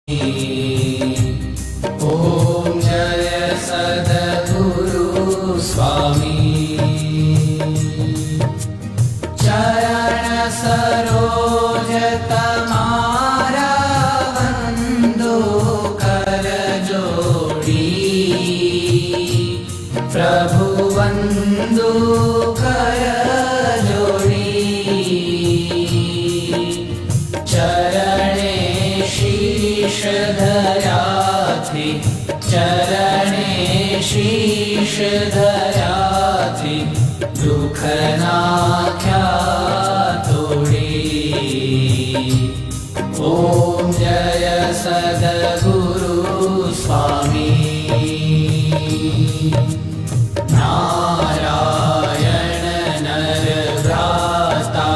ॐ जय सद्गुरु स्वामी। चरण सरोज तमारा वंदो कर जोड़ी, प्रभु वंदो कर जोड़ी। चरणे शीश धरा थी, चरणे शीश धरा थी, दुख नाख्या तोड़ी। ओम जय सद्गुरु स्वामी। नारायण नर भ्राता,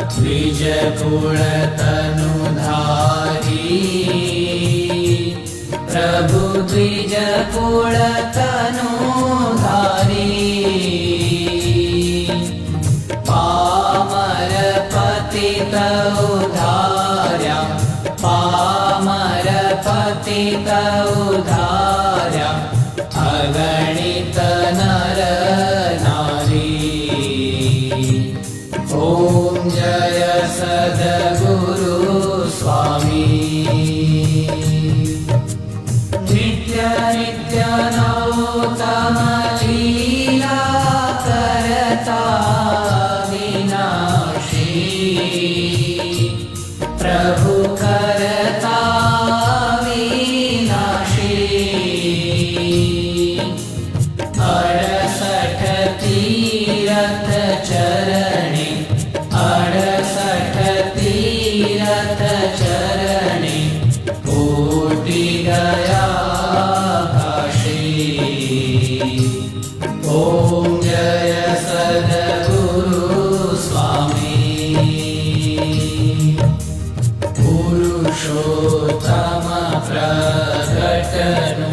द्विज कुल तनुधारी, प्रभु द्विज कुल तनुधारी। पामर पतित उद्धार्या, पामर पतित उद्धार्या, अगणित नर नारी। ओम जय सद्गुरु स्वामी। नित्य नित्य नौतम लीला करता विनाशी, प्रभु करता विनाशी। 68 तीरथ चरणे, 68 तीरथ चरणे, कोटि गया काशी। ओम जय सद्गुरु स्वामी। पुरुषोत्तम प्रगटनु,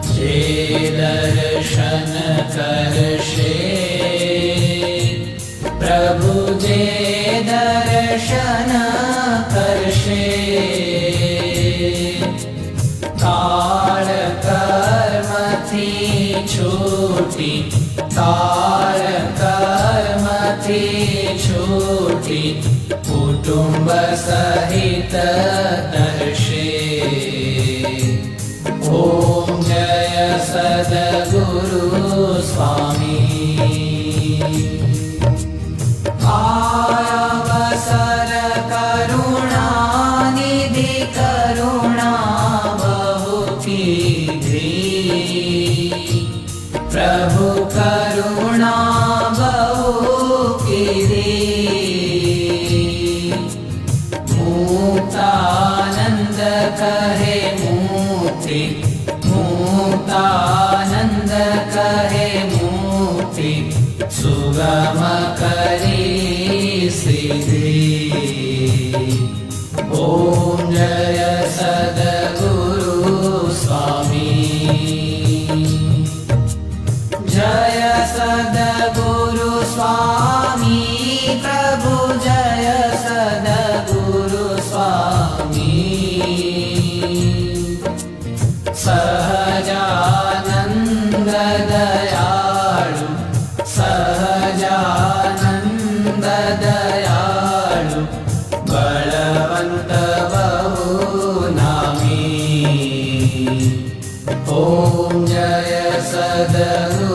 जे दर्शन करशे, प्रभु जे दर्शन करशे। काल कर्म थी छूटी, काल कर्म थी छूटी, कुटुंब सहित दर्शे। ओम जय सद्गुरु स्वामी। आयवसर करुणा निधि, करुणा बहु कीधी, प्रभु करुणा बहु कीधी। मुक्तानंद कहे मुक्ति, मुक्तानंद कहे मुक्ति, सुगम करी सिद्धि। ओम जय सद्गुरु स्वामी। जय सद्गुरु स्वामी, प्रभु जय सद्गुरु स्वामी। सहजानंद दयालु, सहजानंद दयालु, बलवंत बहु नामी। ओम जय सद्गुरु